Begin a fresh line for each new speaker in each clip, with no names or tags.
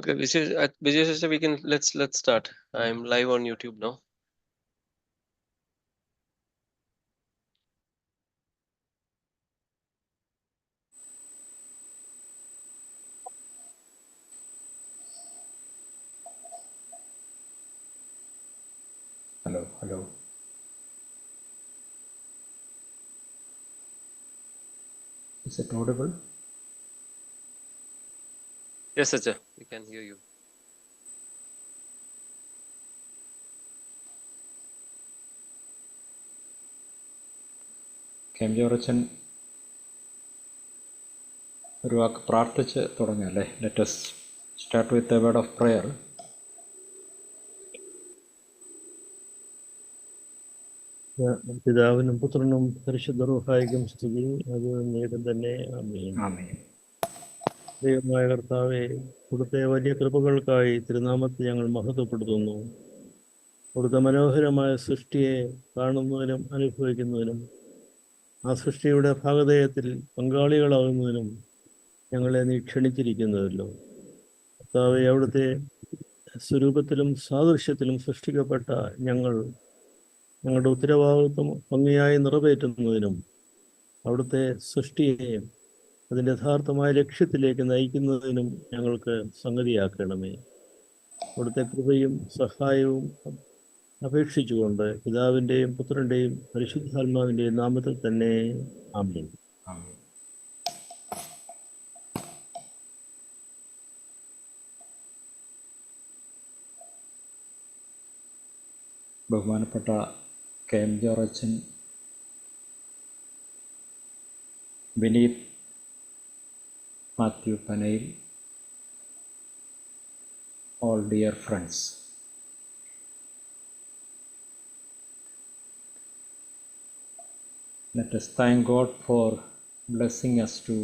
Okay, Vijay sister, we can let's start. I'm live on YouTube now.
Hello. Is it audible?
Yes, sister, we can hear you.
കേംജോറച്ചൻ ഒരു വാക്ക് പ്രാർത്ഥിച്ച് തുടങ്ങല്ലേ. Let us start with a word of prayer.
പിതാവിനും പുത്രനും പരിശുദ്ധ റൂഹായിക്കും സ്തുതി. അത് നേരം തന്നെ ആമേൻ.
ആമേൻ.
ദൈവമായ കർത്താവെ, അവിടുത്തെ വലിയ കൃപകൾക്കായി തിരുനാമത്തെ ഞങ്ങൾ മഹത്വപ്പെടുത്തുന്നു. അവിടുത്തെ മനോഹരമായ സൃഷ്ടിയെ കാണുന്നതിനും അനുഭവിക്കുന്നതിനും ആ സൃഷ്ടിയുടെ ഭാഗധേയത്തിൽ പങ്കാളികളാകുന്നതിനും ഞങ്ങളെ നീ ക്ഷണിച്ചിരിക്കുന്നതല്ലോ. കർത്താവെ, അവിടുത്തെ സ്വരൂപത്തിലും സാദൃശ്യത്തിലും സൃഷ്ടിക്കപ്പെട്ട ഞങ്ങളുടെ ഉത്തരവാദിത്വം ഭംഗിയായി നിറവേറ്റുന്നതിനും അവിടുത്തെ സൃഷ്ടിയെ അതിൻ്റെ യഥാർത്ഥമായ ലക്ഷ്യത്തിലേക്ക് നയിക്കുന്നതിനും ഞങ്ങൾക്ക് സംഗതിയാക്കണമേ. അവിടുത്തെ കൃപയും സഹായവും അപേക്ഷിച്ചുകൊണ്ട് പിതാവിൻ്റെയും പുത്രൻ്റെയും പരിശുദ്ധാത്മാവിൻ്റെയും നാമത്തിൽ തന്നെ ആമേൻ.
ബഹുമാനപ്പെട്ട കേംജോറച്ചൻ, Vineeth Mathew പനയിൽ, all dear friends. Let us thank God for blessing us to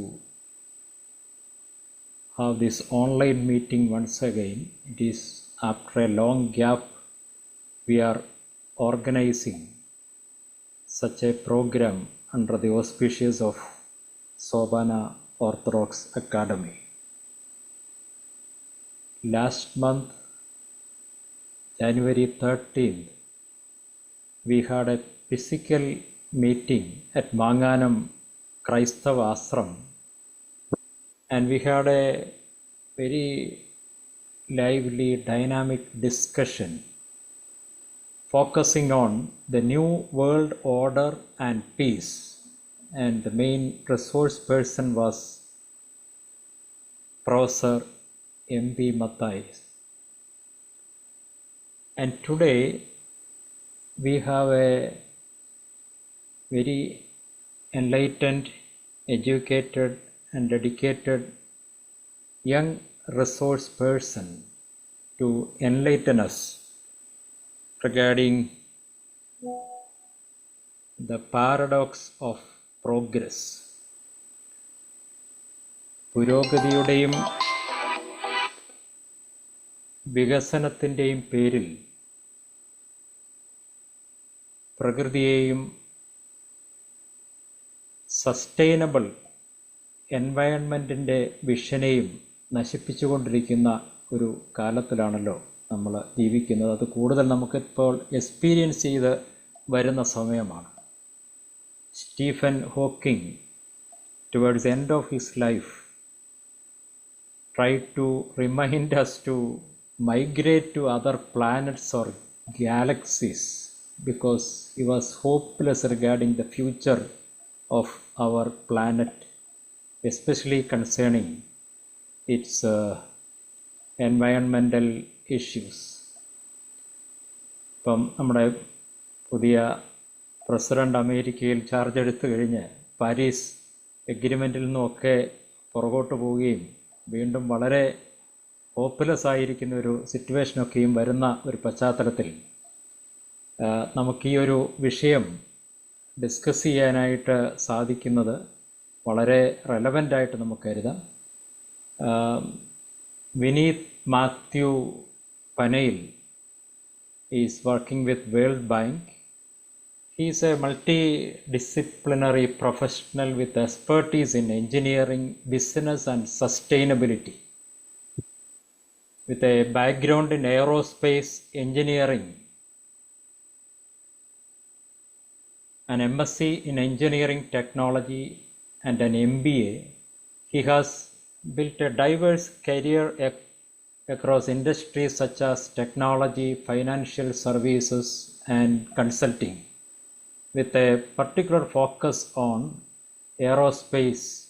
have this online meeting once again. It is after a long gap we are organizing such a program under the auspices of Sobana Orthodox Academy. Last month, January 13th, we had a physical meeting at Manganam Kraistava Ashram, and we had a very lively, dynamic discussion focusing on the new world order and peace, and the main resource person was Professor M.B. Matthias. And today we have a very enlightened, educated and dedicated young resource person to enlighten us regarding the paradox of progress. പുരോഗതിയുടെയും വികസനത്തിൻ്റെയും പേരിൽ പ്രകൃതിയെയും sustainable എൻവയൺമെൻറ്റിൻ്റെ വിഷനെയും നശിപ്പിച്ചുകൊണ്ടിരിക്കുന്ന ഒരു കാലത്തിലാണല്ലോ നമ്മൾ ജീവിക്കുന്നത്. അത് കൂടുതൽ നമുക്കിപ്പോൾ experience ചെയ്ത് വരുന്ന സമയമാണ്. Stephen Hawking towards the end of his life tried to remind us to migrate to other planets or galaxies because he was hopeless regarding the future of our planet, especially concerning its environmental issues. ഇപ്പം നമ്മുടെ പുതിയ president അമേരിക്കയിൽ charge എടുത്തു കഴിഞ്ഞ് Paris എഗ്രിമെൻറ്റിൽ നിന്നുമൊക്കെ പുറകോട്ട് പോവുകയും വീണ്ടും വളരെ ഹോപ്പ്ലെസ് ആയിരിക്കുന്ന ഒരു സിറ്റുവേഷനൊക്കെയും വരുന്ന ഒരു പശ്ചാത്തലത്തിൽ നമുക്ക് ഈ ഒരു വിഷയം ഡിസ്കസ് ചെയ്യാനായിട്ട് സാധിക്കുന്നത് വളരെ റെലവൻ്റായിട്ട് നമുക്ക് കരുതാം. Vineeth Mathew Panayil is working with World Bank. He is a multidisciplinary professional with expertise in engineering, business and sustainability. with a background in aerospace engineering, an MSc in engineering technology and an MBA. He has built a diverse career across industries such as technology, financial services, and consulting, with a particular focus on aerospace,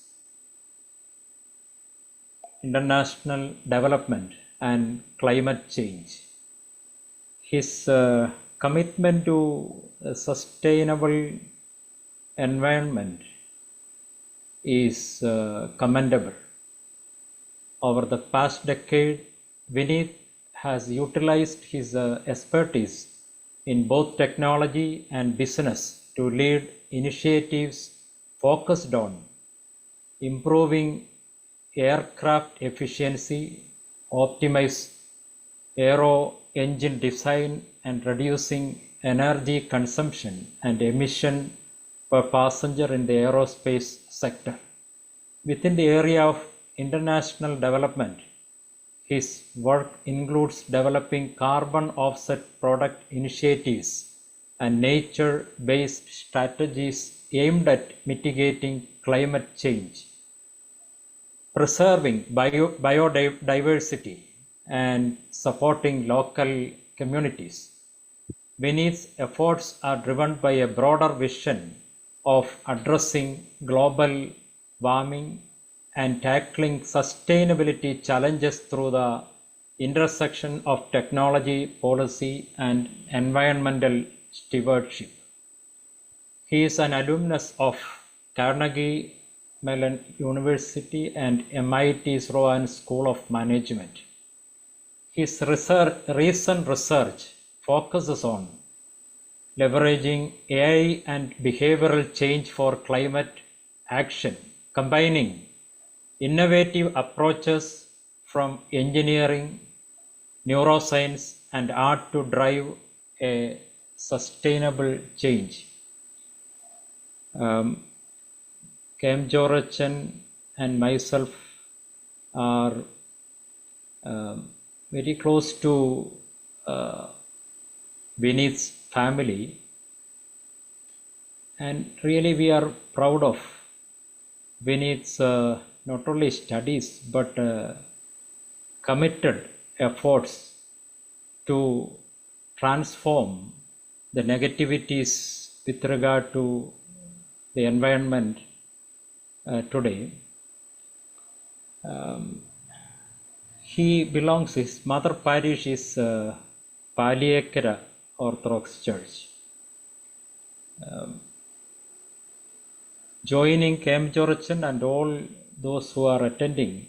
international development, and climate change. His commitment to a sustainable environment is commendable. Over the past decade, Vineet has utilized his expertise in both technology and business to lead initiatives focused on improving aircraft efficiency, optimize aero engine design, and reducing energy consumption and emission per passenger in the aerospace sector. Within the area of international development, his work includes developing carbon offset product initiatives and nature-based strategies aimed at mitigating climate change, preserving biodiversity, and supporting local communities. Vineet's efforts are driven by a broader vision of addressing global warming and tackling sustainability challenges through the intersection of technology, policy, and environmental stewardship. He is an alumnus of Carnegie Mellon University and MIT's Rowan School of Management. His recent research focuses on leveraging AI and behavioral change for climate action, combining innovative approaches from engineering, neuroscience, and art to drive a sustainable change. Kem Jorachan and myself are very close to Vineet's family, and really we are proud of Vineet's not only studies but committed efforts to transform the negativities with regard to the environment today. He belongs, his mother parish is Paliyekara Orthodox Church. Joining Kem Jorachan and all those who are attending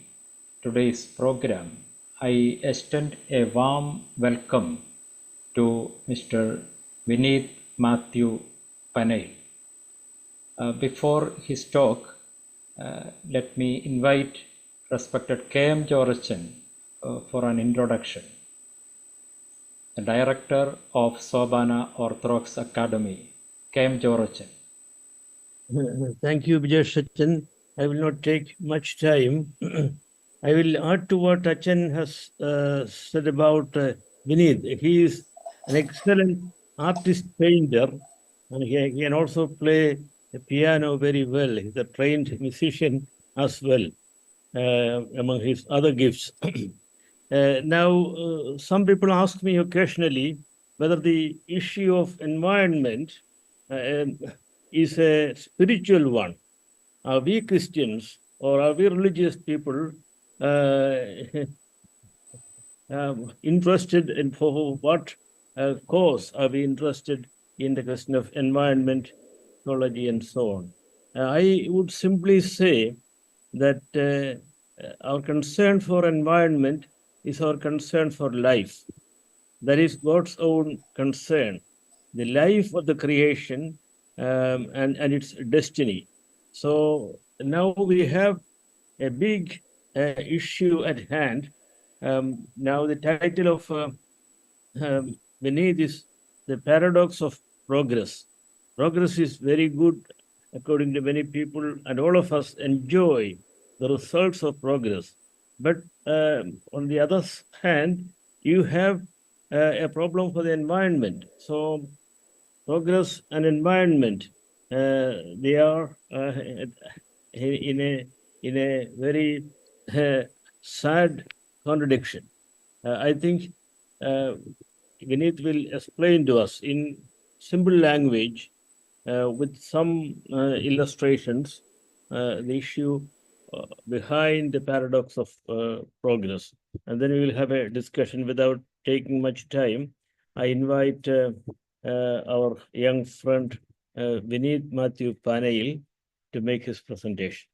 today's program, I extend a warm welcome to Mr. Vineet Matthew Panay. Before his talk, let me invite respected Kem Jorachan for an introduction. The Director of Sobana Orthodox Academy, Kem Jorachan.
Thank you, Vijay Sachin. I will not take much time. I will add to what Achan has said about Vineet. He is an excellent artist painter, and he can also play the piano very well. He's a trained musician as well, among his other gifts. Now, some people ask me occasionally whether the issue of environment is a spiritual one. Are we Christians or are we religious people interested in for what cause are we interested in the question of environment, ecology, and so on? I would simply say that our concern for environment is our concern for life. That is God's own concern, the life of the creation and its destiny. So now we have a big issue at hand. Now the title of beneath is The Paradox of Progress. Progress is very good according to many people, and all of us enjoy the results of progress. But on the other hand, you have a problem for the environment. So progress and environment, they are in a very sad contradiction. I think Vineet will explain to us in simple language with some illustrations the issue behind the paradox of progress. And then we will have a discussion without taking much time. I invite our young friend Vineet Matthew Panail to make his presentation.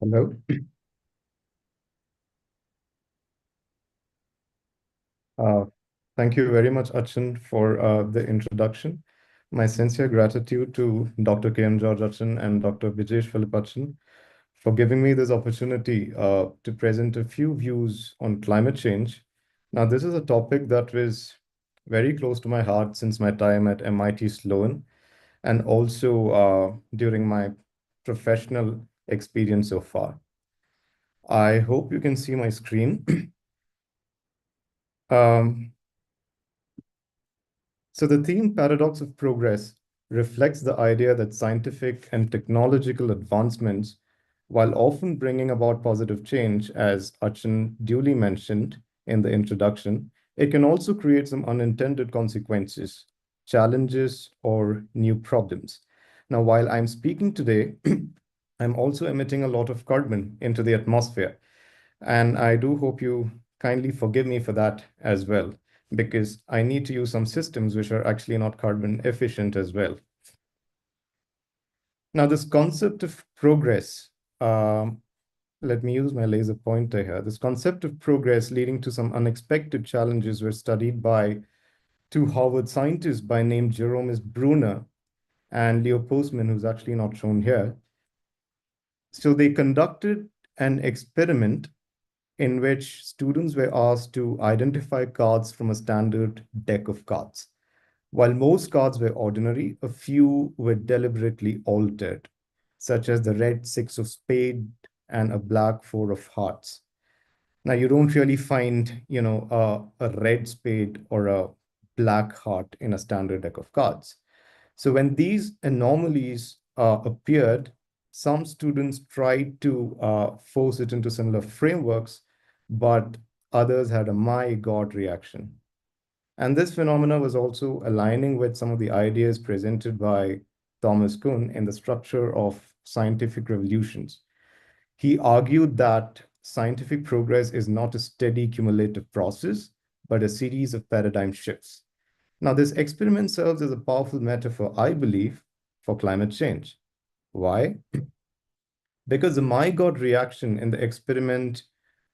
Hello. Thank you very much, Achin, for the introduction. My sincere gratitude to Dr. K.M. George Achin and Dr. Vijesh Philip Achin for giving me this opportunity to present a few views on climate change. Now, this is a topic that was very close to my heart since my time at MIT Sloan, and also during my professional experience so far. I hope you can see my screen. So the theme paradox of progress reflects the idea that scientific and technological advancements, while often bringing about positive change, as Achin duly mentioned in the introduction, it can also create some unintended consequences, challenges, or new problems. Now, while I'm speaking today, I'm also emitting a lot of carbon into the atmosphere. And I do hope you kindly forgive me for that as well, because I need to use some systems which are actually not carbon efficient as well. Now, this concept of progress, let me use my laser pointer here. This concept of progress leading to some unexpected challenges were studied by two Harvard scientists by name Jerome S. Bruner and Leo Postman, who's actually not shown here. So they conducted an experiment in which students were asked to identify cards from a standard deck of cards. While most cards were ordinary, a few were deliberately altered, such as the red six of spades and a black four of hearts. Now, you don't really find, a red spade or a black heart in a standard deck of cards. So when these anomalies appeared, some students tried to force it into similar frameworks, but others had a my God reaction. And this phenomena was also aligning with some of the ideas presented by Thomas Kuhn in the structure of scientific revolutions. He argued that scientific progress is not a steady cumulative process, but a series of paradigm shifts. Now, this experiment serves as a powerful metaphor, I believe, for climate change. Why? Because the my God reaction in the experiment,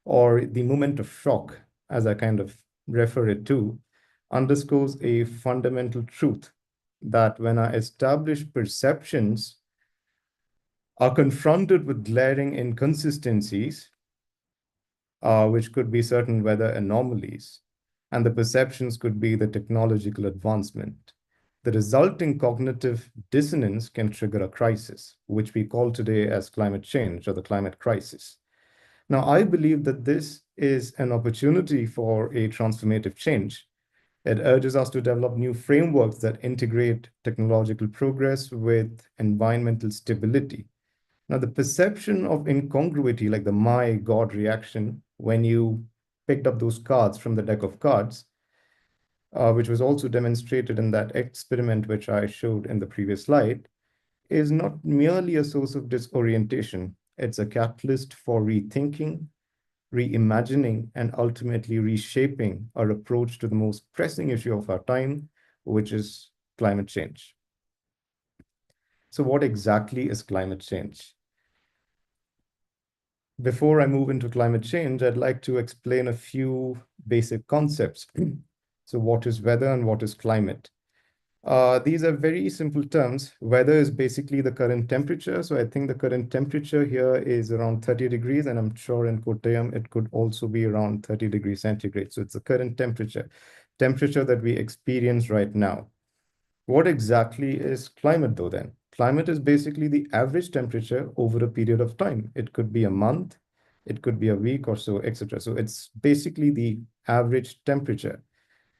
or the moment of shock, as I kind of refer it to, underscores a fundamental truth that when our established perceptions are confronted with glaring inconsistencies, which could be certain weather anomalies, and the perceptions could be the technological advancement. The resulting cognitive dissonance can trigger a crisis, which we call today as climate change or the climate crisis. Now, I believe that this is an opportunity for a transformative change. It urges us to develop new frameworks that integrate technological progress with environmental stability. Now, the perception of incongruity, like the my God reaction, when you picked up those cards from the deck of cards, which was also demonstrated in that experiment which I showed in the previous slide, is not merely a source of disorientation. It's a catalyst for rethinking, reimagining, and ultimately reshaping our approach to the most pressing issue of our time, which is climate change. So what exactly is climate change? Before I move into climate change, I'd like to explain a few basic concepts. So what is weather and what is climate? These are very simple terms. Weather is basically the current temperature. So I think the current temperature here is around 30 degrees, and I'm sure in Kottayam it could also be around 30 degrees centigrade. So it's the current temperature that we experience right now. What exactly is climate though then? Climate is basically the average temperature over a period of time. It could be a month, it could be a week or so, etc. So it's basically the average temperature.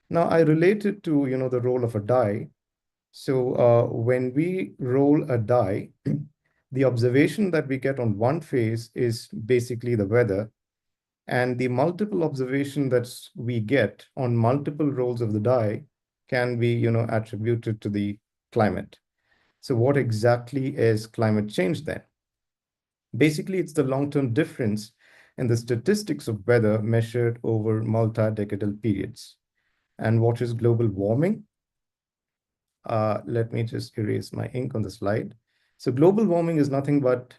Now I relate it to, the role of a die. So when we roll a die, the observation that we get on one phase is basically the weather, and the multiple observation that we get on multiple rolls of the die can be, attributed to the climate. So what exactly is climate change then? Basically, it's the long-term difference in the statistics of weather measured over multi-decadal periods. And what is global warming? Let me just erase my ink on the slide. So global warming is nothing but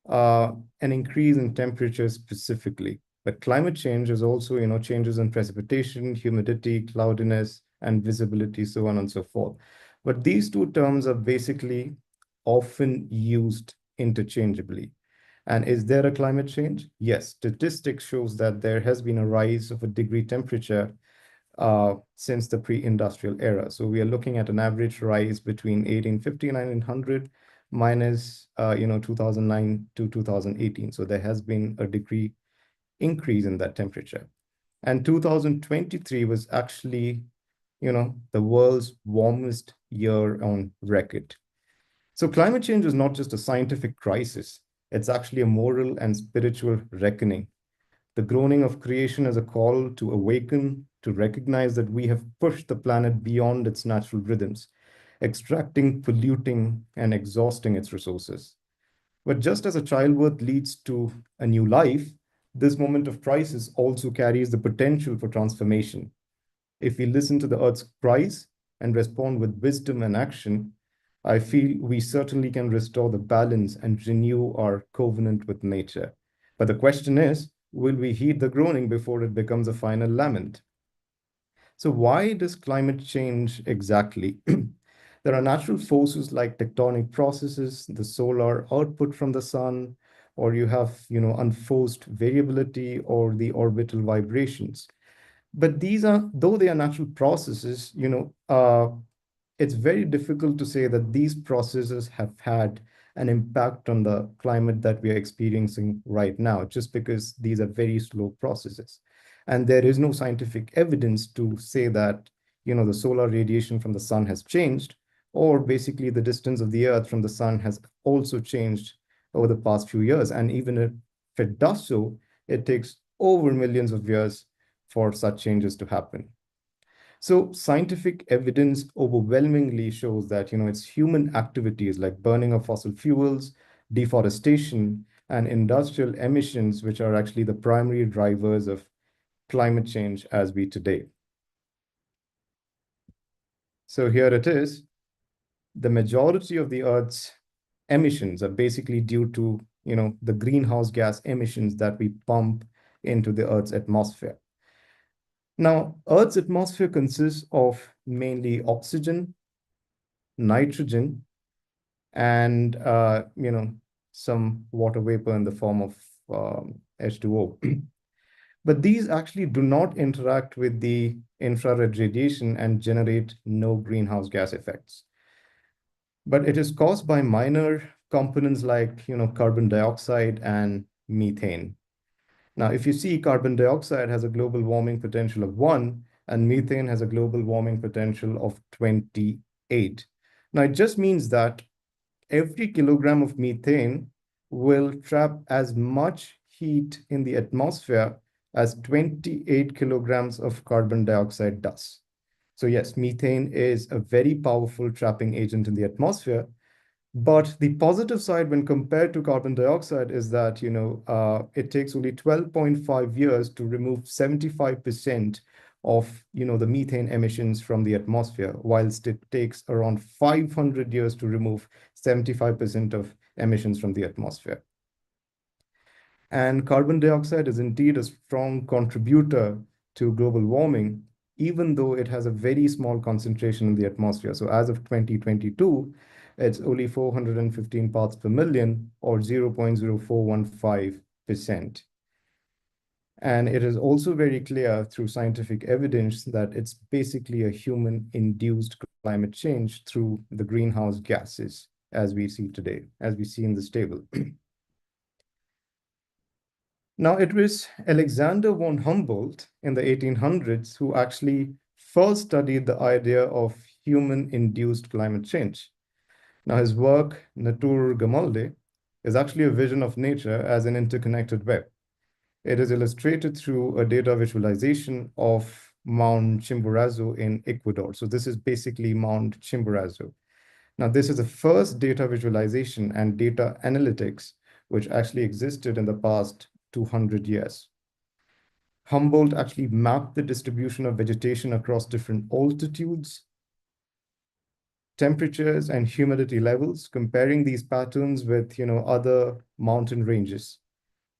an increase in temperature specifically. But climate change is also, changes in precipitation, humidity, cloudiness, and visibility, so on and so forth. But these two terms are basically often used interchangeably. And is there a climate change? Yes, statistics shows that there has been a rise of a degree temperature since the pre-industrial era. So we are looking at an average rise between 1850 and 1900 minus 2009 to 2018. So there has been a degree increase in that temperature. And 2023 was actually, the world's warmest year on record. So climate change is not just a scientific crisis, it's actually a moral and spiritual reckoning. The groaning of creation is a call to awaken, to recognize that we have pushed the planet beyond its natural rhythms, extracting, polluting, and exhausting its resources. But just as a childbirth leads to a new life, this moment of crisis also carries the potential for transformation. If we listen to the earth's cries and respond with wisdom and action, I feel we certainly can restore the balance and renew our covenant with nature. But the question is, will we heed the groaning before it becomes a final lament? So why does climate change exactly? There are natural forces like tectonic processes, the solar output from the sun, or you have, unforced variability or the orbital vibrations. But these are, though they are natural processes, it's very difficult to say that these processes have had an impact on the climate that we are experiencing right now, just because these are very slow processes. And there is no scientific evidence to say that, the solar radiation from the sun has changed, or basically the distance of the Earth from the sun has also changed over the past few years. And even if it does so, it takes over millions of years for such changes to happen. So scientific evidence overwhelmingly shows that, it's human activities like burning of fossil fuels, deforestation, and industrial emissions, which are actually the primary drivers of climate change as we today. So here it is. The majority of the Earth's emissions are basically due to, the greenhouse gas emissions that we pump into the Earth's atmosphere. Now, Earth's atmosphere consists of mainly oxygen, nitrogen, and some water vapor in the form of H2O. But these actually do not interact with the infrared radiation and generate no greenhouse gas effects. But it is caused by minor components like carbon dioxide and methane. Now, if you see, carbon dioxide has a global warming potential of 1, and methane has a global warming potential of 28. Now, it just means that every kilogram of methane will trap as much heat in the atmosphere as 28 kilograms of carbon dioxide does. So yes, methane is a very powerful trapping agent in the atmosphere. But the positive side when compared to carbon dioxide is that, it takes only 12.5 years to remove 75% of, the methane emissions from the atmosphere, whilst it takes around 500 years to remove 75% of emissions from the atmosphere. And carbon dioxide is indeed a strong contributor to global warming, even though it has a very small concentration in the atmosphere. So as of 2022, it's only 415 parts per million, or 0.0415%. And it is also very clear through scientific evidence that it's basically a human-induced climate change through the greenhouse gases as we see today, as we see in this table. Now, it was Alexander von Humboldt in the 1800s who actually first studied the idea of human-induced climate change. Now, his work, Naturgemälte, is actually a vision of nature as an interconnected web. It is illustrated through a data visualization of Mount Chimborazo in Ecuador. So this is basically Mount Chimborazo. Now, this is the first data visualization and data analytics which actually existed in the past 200 years. Humboldt actually mapped the distribution of vegetation across different altitudes, temperatures, and humidity levels, comparing these patterns with other mountain ranges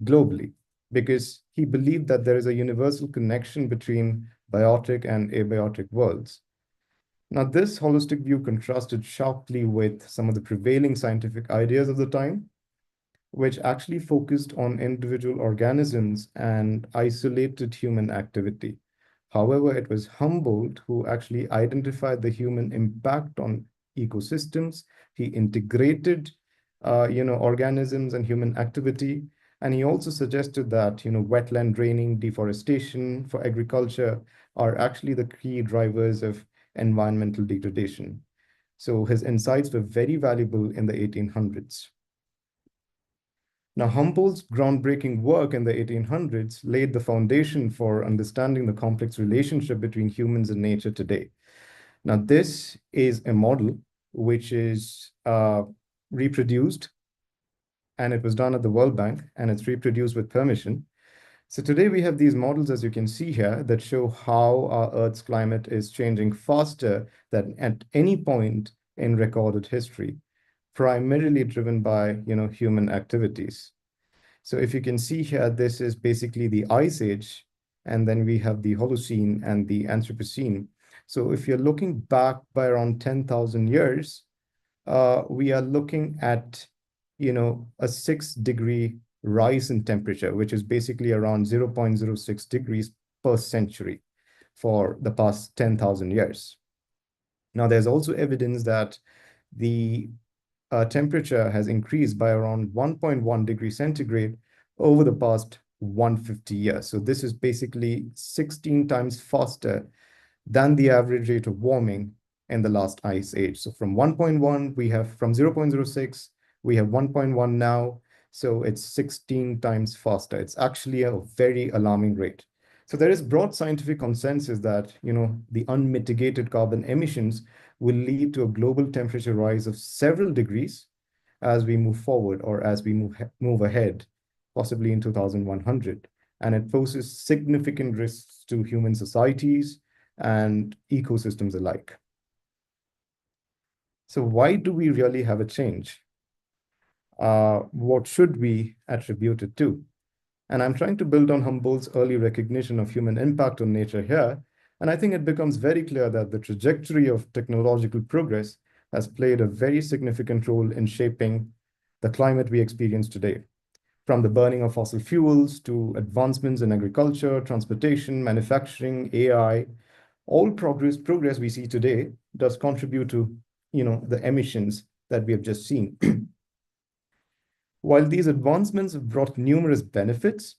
globally, because he believed that there is a universal connection between biotic and abiotic worlds. Now, this holistic view contrasted sharply with some of the prevailing scientific ideas of the time, which actually focused on individual organisms and isolated human activity. However, it was Humboldt who actually identified the human impact on ecosystems. He integrated, organisms and human activity. And he also suggested that, wetland draining, deforestation for agriculture are actually the key drivers of environmental degradation. So his insights were very valuable in the 1800s. Now, Humboldt's groundbreaking work in the 1800s laid the foundation for understanding the complex relationship between humans and nature today. Now, this is a model which is reproduced, and it was done at the World Bank, and it's reproduced with permission. So today we have these models, as you can see here, that show how our Earth's climate is changing faster than at any point in recorded history, primarily driven by human activities. So if you can see here, this is basically the Ice Age, and then we have the Holocene and the Anthropocene. So if you're looking back by around 10,000 years, we are looking at a 6-degree rise in temperature, which is basically around 0.06 degrees per century for the past 10,000 years. Now, there's also evidence that the temperature has increased by around 1.1 degrees centigrade over the past 150 years. So this is basically 16 times faster than the average rate of warming in the last ice age. So from 1.1, we have from 0.06, we have 1.1 now. So it's 16 times faster. It's actually a very alarming rate. So there is broad scientific consensus that, the unmitigated carbon emissions will lead to a global temperature rise of several degrees as we move forward, or as we move ahead, possibly in 2100. And it poses significant risks to human societies and ecosystems alike. So why do we really have a change? What should we attribute it to? And I'm trying to build on Humboldt's early recognition of human impact on nature here. And I think it becomes very clear that the trajectory of technological progress has played a very significant role in shaping the climate we experience today. From the burning of fossil fuels to advancements in agriculture, transportation, manufacturing, AI, all progress we see today does contribute to, the emissions that we have just seen. While these advancements have brought numerous benefits,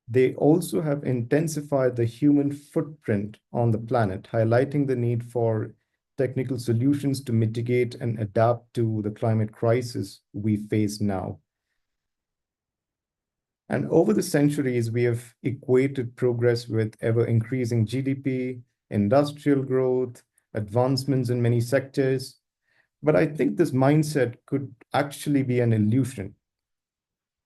they also have intensified the human footprint on the planet, highlighting the need for technical solutions to mitigate and adapt to the climate crisis we face now. And over the centuries, we have equated progress with ever-increasing GDP, industrial growth, advancements in many sectors. But I think this mindset could actually be an illusion.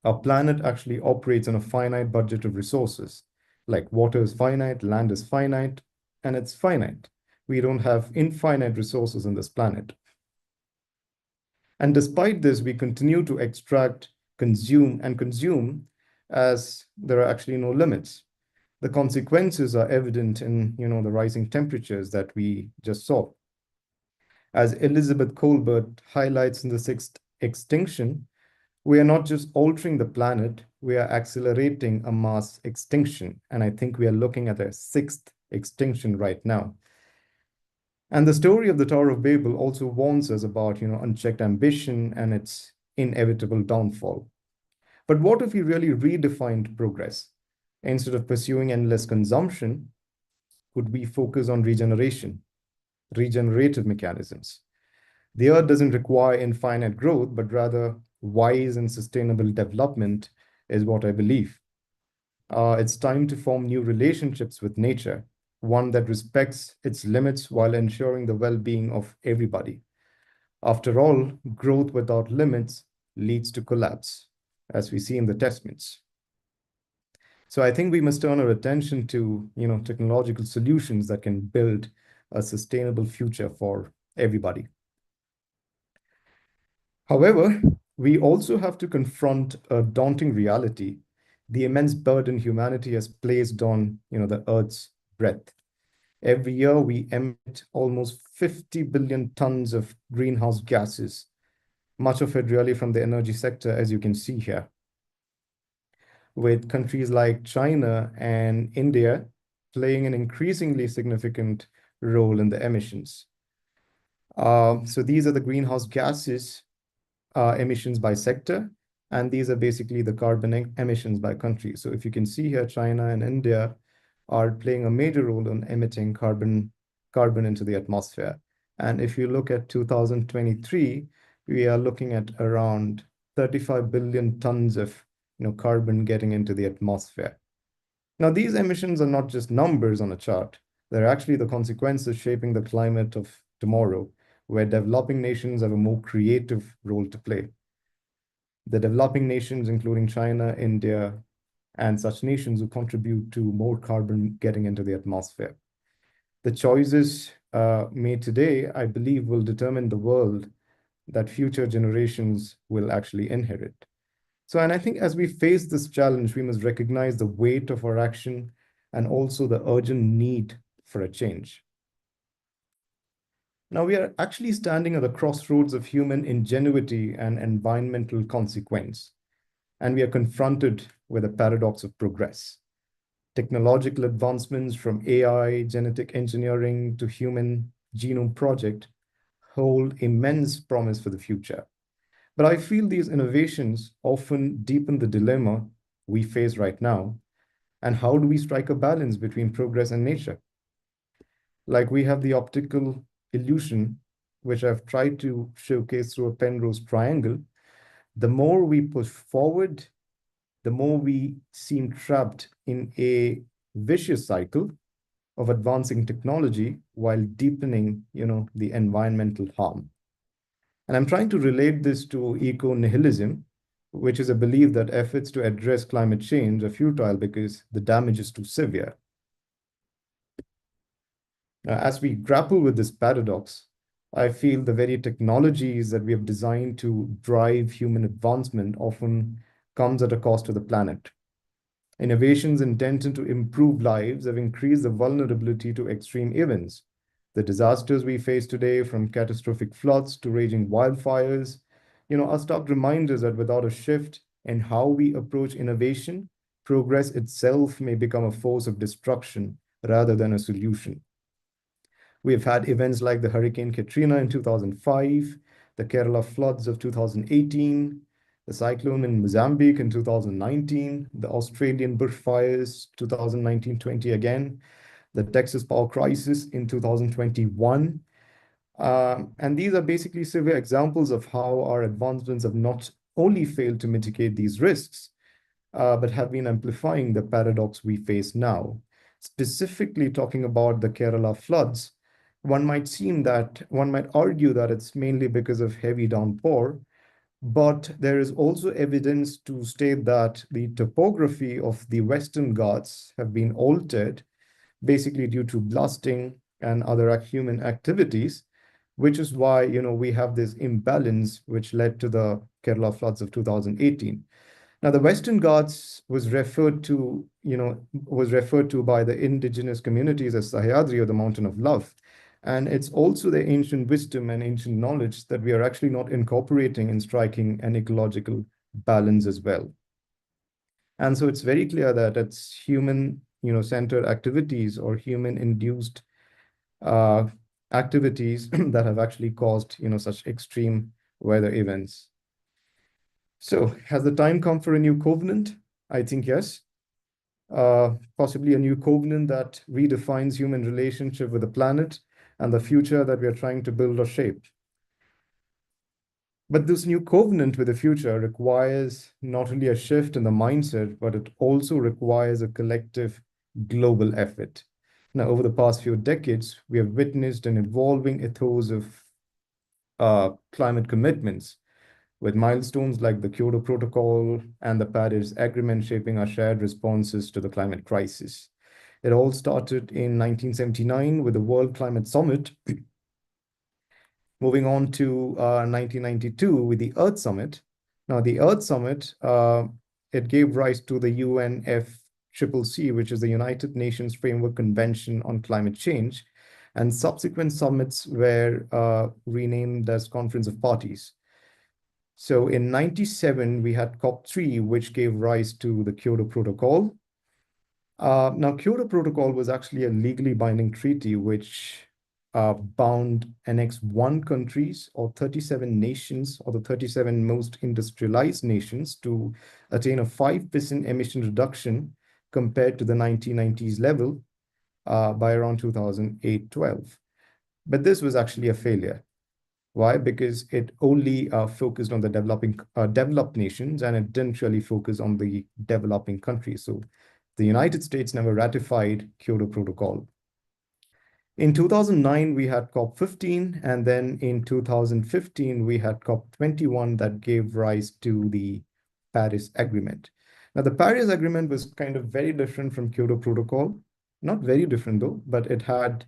Our planet actually operates on a finite budget of resources. Like water is finite, land is finite, and it's finite. We don't have infinite resources on this planet. And despite this, we continue to extract, consume, and consume as there are actually no limits. The consequences are evident in the rising temperatures that we just saw. As Elizabeth Colbert highlights in The Sixth Extinction, we are not just altering the planet, we are accelerating a mass extinction. And I think we are looking at a 6th extinction right now. And the story of the Tower of Babel also warns us about, unchecked ambition and its inevitable downfall. But what if we really redefined progress? Instead of pursuing endless consumption, could we focus on regeneration, regenerative mechanisms? The earth doesn't require infinite growth, but rather wise and sustainable development is what I believe. It's time to form new relationships with nature, one that respects its limits while ensuring the well being of everybody. After all, growth without limits leads to collapse, as we see in the Testaments. So I think we must turn our attention to, technological solutions that can build a sustainable future for everybody. However, we also have to confront a daunting reality, the immense burden humanity has placed on, the Earth's breadth. Every year, we emit almost 50 billion tons of greenhouse gases, much of it really from the energy sector, as you can see here, with countries like China and India playing an increasingly significant role in the emissions. So these are the greenhouse gases emissions by sector, and these are basically the carbon emissions by country. So if you can see here, China and India are playing a major role in emitting carbon into the atmosphere. And if you look at 2023, we are looking at around 35 billion tons of carbon getting into the atmosphere. Now, these emissions are not just numbers on a chart. They're actually the consequences shaping the climate of tomorrow, where developing nations have a more creative role to play. The developing nations, including China, India, and such nations who contribute to more carbon getting into the atmosphere. The choices made today, I believe, will determine the world that future generations will actually inherit. So, and I think as we face this challenge, we must recognize the weight of our action and also the urgent need for a change. Now, we are actually standing at the crossroads of human ingenuity and environmental consequence, and we are confronted with a paradox of progress. Technological advancements from AI, genetic engineering to human genome project hold immense promise for the future. But I feel these innovations often deepen the dilemma we face right now. And how do we strike a balance between progress and nature? Like we have the optical illusion, which I've tried to showcase through a Penrose triangle. The more we push forward, the more we seem trapped in a vicious cycle of advancing technology while deepening, the environmental harm. And I'm trying to relate this to eco-nihilism, which is a belief that efforts to address climate change are futile because the damage is too severe. As we grapple with this paradox, I feel the very technologies that we have designed to drive human advancement often comes at a cost to the planet. Innovations intended to improve lives have increased the vulnerability to extreme events. The disasters we face today, from catastrophic floods to raging wildfires, are stark reminders that without a shift in how we approach innovation, progress itself may become a force of destruction rather than a solution. We have had events like the Hurricane Katrina in 2005, the Kerala floods of 2018, the cyclone in Mozambique in 2019, the Australian bushfires 2019-20 again, the Texas power crisis in 2021. And these are basically severe examples of how our advancements have not only failed to mitigate these risks, but have been amplifying the paradox we face now. Specifically talking about the Kerala floods, one might argue that it's mainly because of heavy downpour, but there is also evidence to state that the topography of the Western Ghats have been altered, basically due to blasting and other human activities, which is why we have this imbalance which led to the Kerala floods of 2018. Now, the Western Ghats was referred to by the indigenous communities as Sahyadri, or the Mountain of Love. And it's also the ancient wisdom and ancient knowledge that we are actually not incorporating in striking an ecological balance as well. And so it's very clear that it's human, centered activities or human-induced activities that have actually caused, such extreme weather events. So has the time come for a new covenant? I think yes. Possibly a new covenant that redefines human relationship with the planet and the future that we are trying to build or shape. But this new covenant with the future requires not only a shift in the mindset, but it also requires a collective global effort. Now, over the past few decades, we have witnessed an evolving ethos of climate commitments, with milestones like the Kyoto Protocol and the Paris Agreement shaping our shared responses to the climate crisis. It all started in 1979 with the World Climate Summit. Moving on to 1992 with the Earth Summit. Now, the Earth Summit, it gave rise to the UNFCCC, which is the United Nations Framework Convention on Climate Change, and subsequent summits were renamed as Conference of Parties. So in 97, we had COP3, which gave rise to the Kyoto Protocol. Now, Kyoto Protocol was actually a legally binding treaty which bound Annex 1 countries or 37 nations or the 37 most industrialized nations to attain a 5% emission reduction compared to the 1990s level by around 2008-12. But this was actually a failure. Why? Because it only focused on the developed nations, and it didn't really focus on the developing countries. So the United States never ratified Kyoto Protocol. In 2009, we had COP15, and then in 2015, we had COP21 that gave rise to the Paris Agreement. Now, the Paris Agreement was kind of very different from Kyoto Protocol. Not very different though, but it had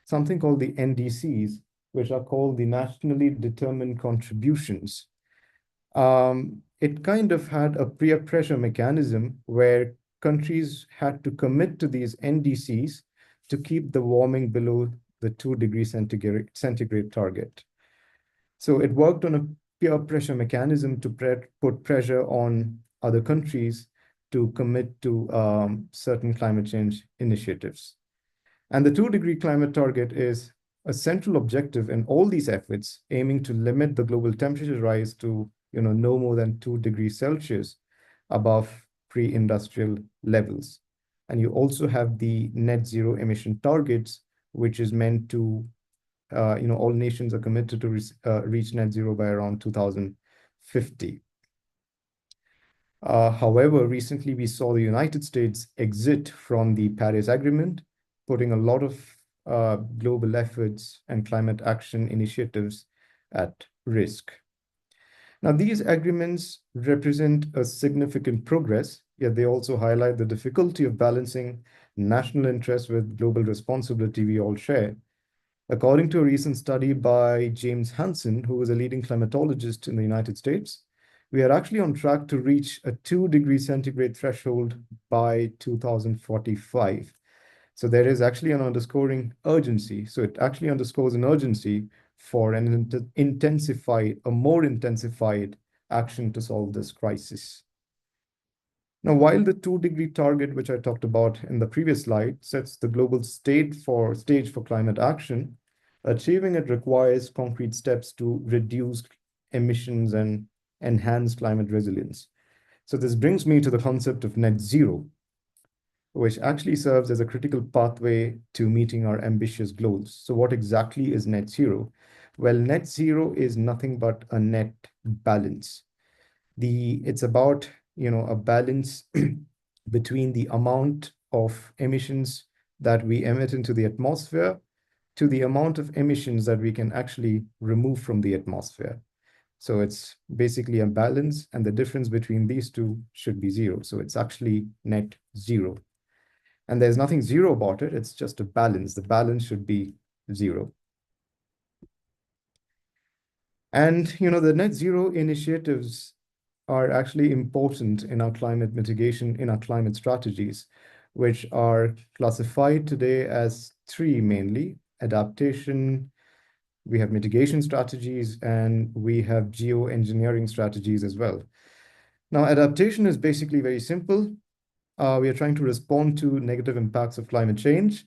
something called the NDCs, which are called the nationally determined contributions. It kind of had a peer pressure mechanism where countries had to commit to these NDCs to keep the warming below the 2 degree centigrade target. So it worked on a peer pressure mechanism to put pressure on other countries to commit to certain climate change initiatives. And the 2 degree climate target is a central objective in all these efforts, aiming to limit the global temperature rise to no more than 2 degrees Celsius above pre-industrial levels. And you also have the net zero emission targets, which is meant to, all nations are committed to reach net zero by around 2050. However, recently we saw the United States exit from the Paris Agreement, putting a lot of global efforts and climate action initiatives at risk. Now, these agreements represent a significant progress, yet they also highlight the difficulty of balancing national interest with global responsibility we all share. According to a recent study by James Hansen, who is a leading climatologist in the United States, we are actually on track to reach a 2 degree centigrade threshold by 2045. So there is actually an underscoring urgency. So it actually underscores an urgency for a more intensified action to solve this crisis. Now, while the 2 degree target, which I talked about in the previous slide, sets the global stage for climate action, achieving it requires concrete steps to reduce emissions and enhance climate resilience. So this brings me to the concept of net zero, which actually serves as a critical pathway to meeting our ambitious goals. So what exactly is net zero? Well, net zero is nothing but a net balance. It's about, a balance between the amount of emissions that we emit into the atmosphere to the amount of emissions that we can actually remove from the atmosphere. So it's basically a balance, and the difference between these two should be zero. So it's actually net zero. And there's nothing zero about it. It's just a balance. The balance should be zero. And, the net zero initiatives are actually important in our climate mitigation, in our climate strategies, which are classified today as three mainly: adaptation, we have mitigation strategies, and we have geoengineering strategies as well. Now, adaptation is basically very simple. We are trying to respond to negative impacts of climate change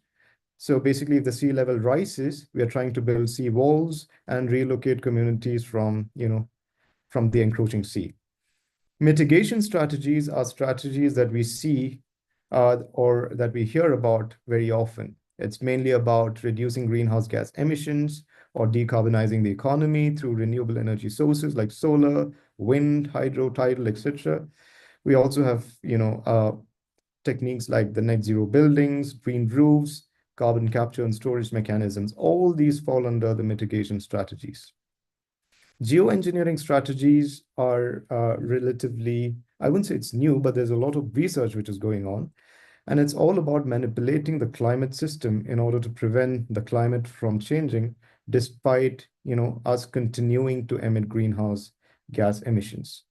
So basically, if the sea level rises, we are trying to build sea walls and relocate communities from, from the encroaching sea. Mitigation strategies are strategies that we see or that we hear about very often. It's mainly about reducing greenhouse gas emissions or decarbonizing the economy through renewable energy sources like solar, wind, hydro, tidal, etc. We also have, techniques like the net zero buildings, green roofs, carbon capture and storage mechanisms. All these fall under the mitigation strategies. Geoengineering strategies are relatively, I wouldn't say it's new, but there's a lot of research which is going on. And it's all about manipulating the climate system in order to prevent the climate from changing, despite, us continuing to emit greenhouse gas emissions.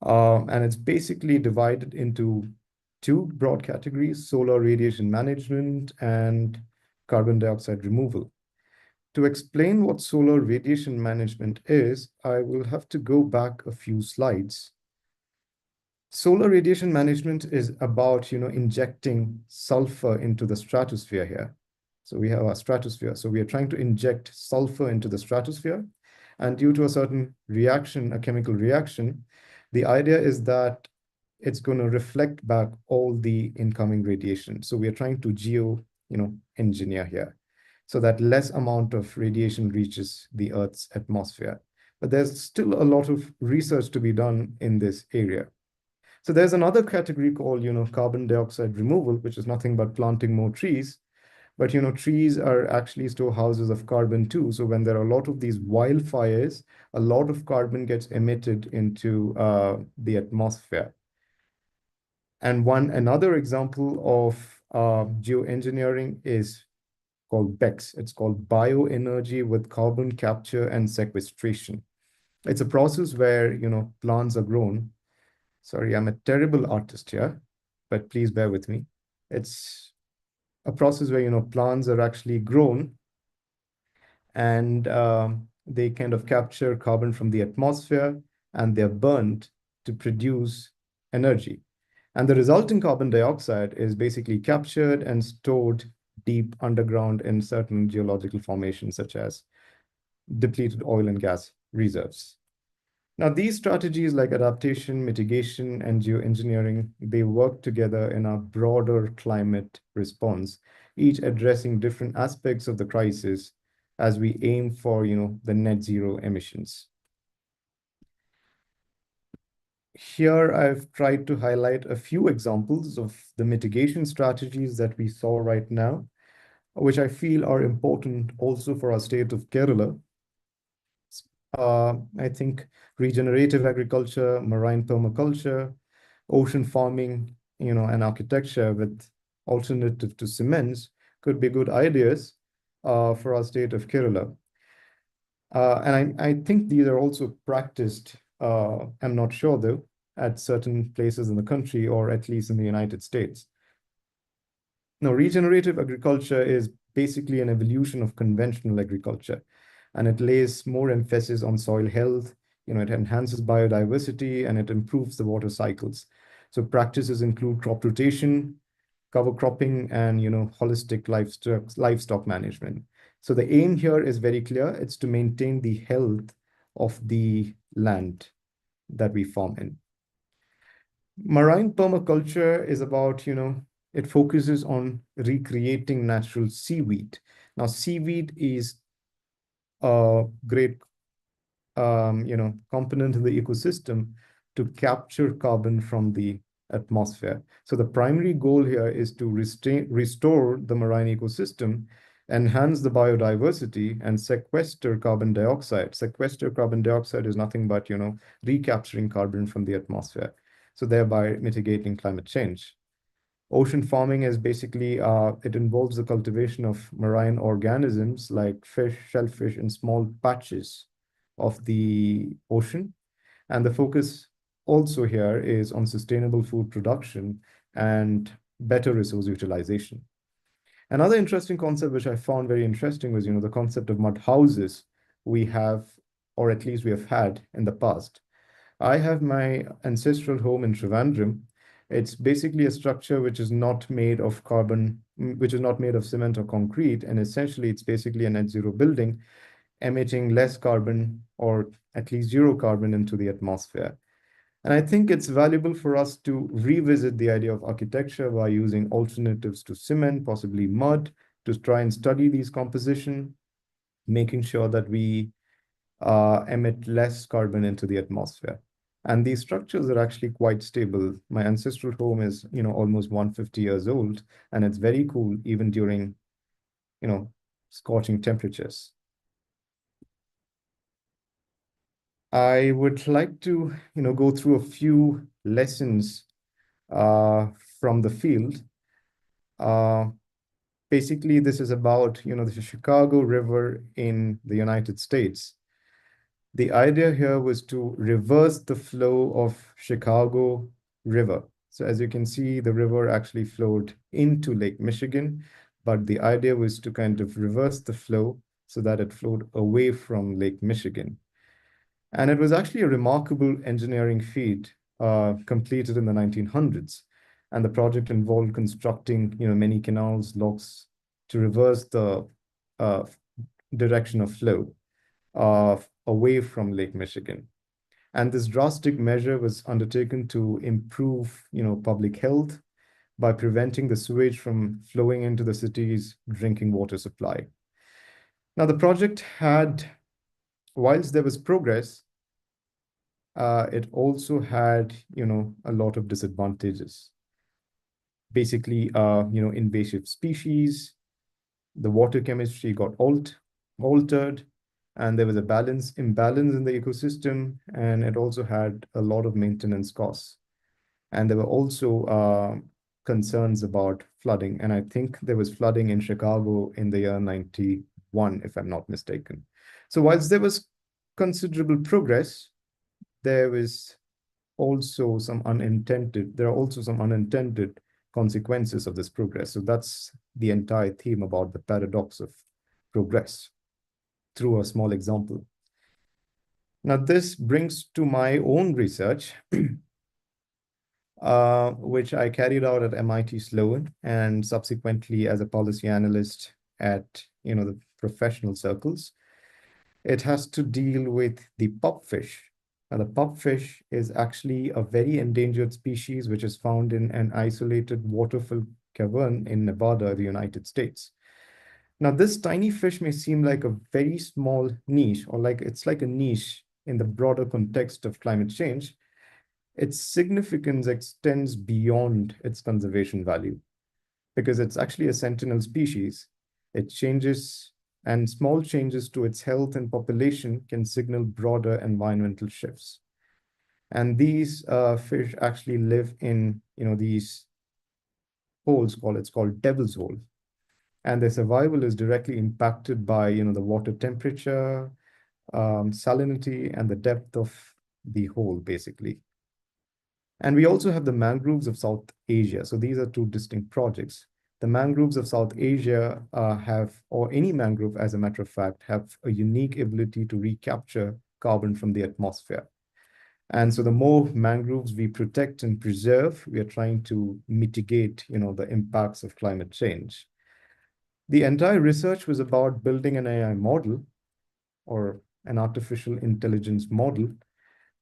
And it's basically divided into two broad categories: solar radiation management and carbon dioxide removal. To explain what solar radiation management is, I will have to go back a few slides. Solar radiation management is about, injecting sulfur into the stratosphere here. So we have our stratosphere. So we are trying to inject sulfur into the stratosphere. And due to a certain reaction, a chemical reaction, the idea is that it's going to reflect back all the incoming radiation. So we are trying to engineer here so that less amount of radiation reaches the Earth's atmosphere. But there's still a lot of research to be done in this area. So there's another category called, carbon dioxide removal, which is nothing but planting more trees. But, trees are actually storehouses of carbon too. So when there are a lot of these wildfires, a lot of carbon gets emitted into the atmosphere. And another example of geoengineering is called BECCS. It's called bioenergy with carbon capture and sequestration. It's a process where, plants are grown. Sorry, I'm a terrible artist here, but please bear with me. It's a process where, plants are actually grown and they kind of capture carbon from the atmosphere and they're burnt to produce energy. And the resulting carbon dioxide is basically captured and stored deep underground in certain geological formations, such as depleted oil and gas reserves. Now, these strategies like adaptation, mitigation, and geoengineering, they work together in a broader climate response, each addressing different aspects of the crisis as we aim for, the net zero emissions. Here, I've tried to highlight a few examples of the mitigation strategies that we saw right now, which I feel are important also for our state of Kerala. I think regenerative agriculture, marine permaculture, ocean farming, and architecture with alternative to cements could be good ideas for our state of Kerala. And I think these are also practiced, I'm not sure though, at certain places in the country or at least in the United States. Now, regenerative agriculture is basically an evolution of conventional agriculture, and it lays more emphasis on soil health. It enhances biodiversity and it improves the water cycles. So practices include crop rotation, cover cropping, and holistic livestock management. So the aim here is very clear. It's to maintain the health of the land that we farm in. Marine permaculture is about, it focuses on recreating natural seaweed. Now, seaweed is a great, component of the ecosystem to capture carbon from the atmosphere. So the primary goal here is to restore the marine ecosystem, enhance the biodiversity, and sequester carbon dioxide. Sequester carbon dioxide is nothing but, recapturing carbon from the atmosphere, so thereby mitigating climate change. Ocean farming is basically, it involves the cultivation of marine organisms like fish, shellfish in small patches of the ocean. And the focus also here is on sustainable food production and better resource utilization. Another interesting concept which I found very interesting was, the concept of mud houses we have, or at least we have had in the past. I have my ancestral home in Trivandrum, It's basically a structure which is not made of which is not made of cement or concrete. And essentially, it's basically a net zero building emitting less carbon or at least zero carbon into the atmosphere. And I think it's valuable for us to revisit the idea of architecture by using alternatives to cement, possibly mud, to try and study these composition, making sure that we emit less carbon into the atmosphere. And these structures are actually quite stable. My ancestral home is, almost 150 years old, and it's very cool even during, scorching temperatures. I would like to, go through a few lessons from the field. Basically, this is about, the Chicago River in the United States. The idea here was to reverse the flow of Chicago River. So as you can see, the river actually flowed into Lake Michigan, but the idea was to kind of reverse the flow so that it flowed away from Lake Michigan. And it was actually a remarkable engineering feat completed in the 1900s. And the project involved constructing, many canals, locks to reverse the direction of flow away from Lake Michigan. And this drastic measure was undertaken to improve, public health by preventing the sewage from flowing into the city's drinking water supply. Now, the project had, whilst there was progress, it also had, a lot of disadvantages. Basically, invasive species, the water chemistry got altered, and there was a imbalance in the ecosystem, and it also had a lot of maintenance costs. And there were also concerns about flooding, and I think there was flooding in Chicago in the year 91, if I'm not mistaken. So whilst there was considerable progress, there are also some unintended consequences of this progress. So that's the entire theme about the paradox of progress through a small example. Now, this brings to my own research, which I carried out at MIT Sloan and subsequently as a policy analyst at the professional circles. It has to deal with the pupfish. Now, the pupfish is actually a very endangered species which is found in an isolated waterfall cavern in Nevada, the United States. Now, this tiny fish may seem like a very small niche, or it's like a niche in the broader context of climate change. Its significance extends beyond its conservation value because it's actually a sentinel species. It changes, and small changes to its health and population can signal broader environmental shifts. And these fish actually live in, these holes it's called Devil's Hole. And their survival is directly impacted by, the water temperature, salinity, and the depth of the hole, basically. And we also have the mangroves of South Asia. So these are two distinct projects. The mangroves of South Asia or any mangrove, as a matter of fact, have a unique ability to recapture carbon from the atmosphere. And so the more mangroves we protect and preserve, we are trying to mitigate, the impacts of climate change. The entire research was about building an AI model or an artificial intelligence model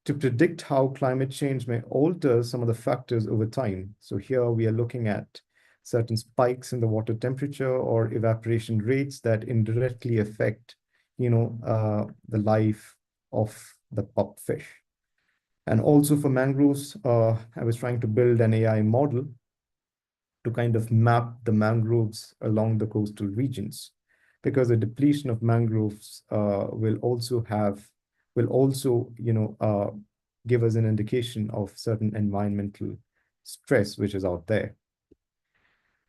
to predict how climate change may alter some of the factors over time. So here we are looking at certain spikes in the water temperature or evaporation rates that indirectly affect, the life of the pupfish. And also for mangroves, I was trying to build an AI model to kind of map the mangroves along the coastal regions, because the depletion of mangroves will also give us an indication of certain environmental stress which is out there.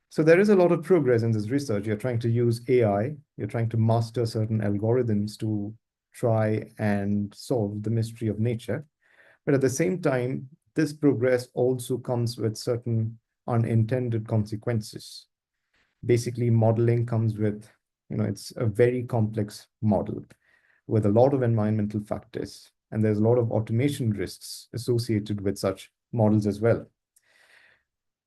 So there is a lot of progress in this research. You're trying to use AI, you're trying to master certain algorithms to try and solve the mystery of nature. But at the same time, this progress also comes with certain unintended consequences. Basically, modeling comes with, it's a very complex model with a lot of environmental factors, and there's a lot of automation risks associated with such models as well.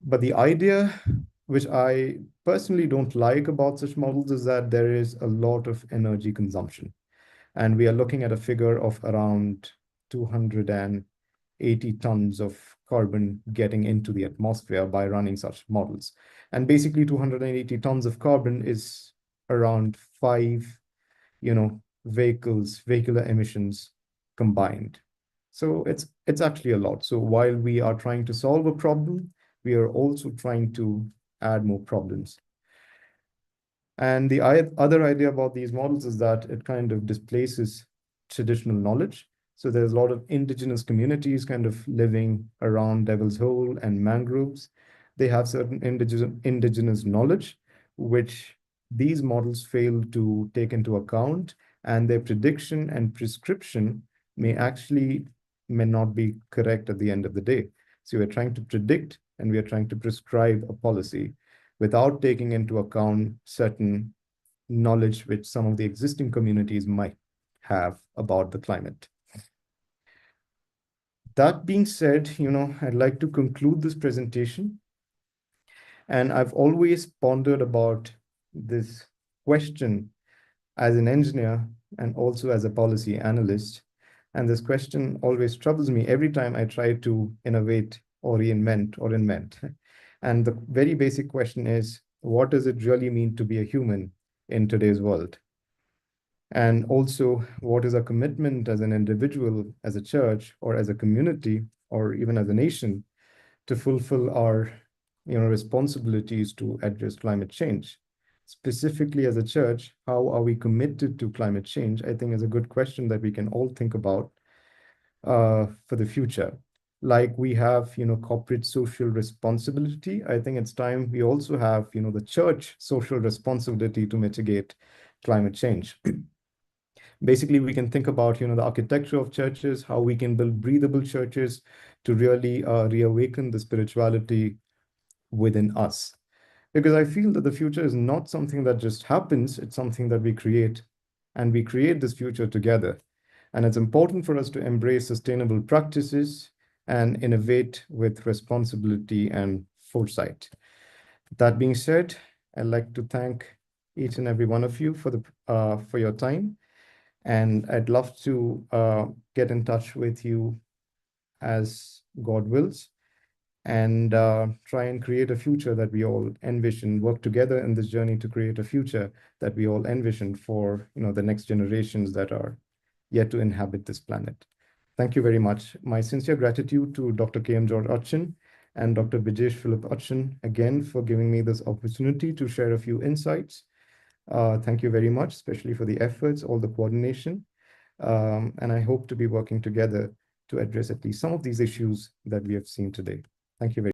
But the idea, which I personally don't like about such models, is that there is a lot of energy consumption. And we are looking at a figure of around 280 tons of carbon getting into the atmosphere by running such models. And basically 280 tons of carbon is around five, vehicular emissions combined. So it's actually a lot. So while we are trying to solve a problem, we are also trying to add more problems. And the other idea about these models is that it kind of displaces traditional knowledge. So there's a lot of indigenous communities kind of living around Devil's Hole and mangroves. They have certain indigenous knowledge, which these models fail to take into account, and their prediction and prescription may not be correct at the end of the day. So we're trying to predict and we are trying to prescribe a policy without taking into account certain knowledge which some of the existing communities might have about the climate. That being said, I'd like to conclude this presentation. And I've always pondered about this question as an engineer and also as a policy analyst. And this question always troubles me every time I try to innovate or reinvent or invent. And the very basic question is, what does it really mean to be a human in today's world? And also, what is our commitment as an individual, as a church, or as a community, or even as a nation to fulfill our responsibilities to address climate change? Specifically as a church, how are we committed to climate change? I think is a good question that we can all think about for the future. Like we have, corporate social responsibility. I think it's time we also have, the church social responsibility to mitigate climate change. Basically, we can think about, the architecture of churches, how we can build breathable churches to really reawaken the spirituality within us. Because I feel that the future is not something that just happens, it's something that we create, and we create this future together. And it's important for us to embrace sustainable practices and innovate with responsibility and foresight. That being said, I'd like to thank each and every one of you for your time. And I'd love to get in touch with you as God wills and try and create a future that we all envision, work together in this journey to create a future that we all envision for the next generations that are yet to inhabit this planet. Thank you very much. My sincere gratitude to Dr. K.M. George Achin and Dr. Bijesh Philip Achin again for giving me this opportunity to share a few insights. Thank you very much, especially for the efforts, all the coordination. And I hope to be working together to address at least some of these issues that we have seen today. Thank you very much.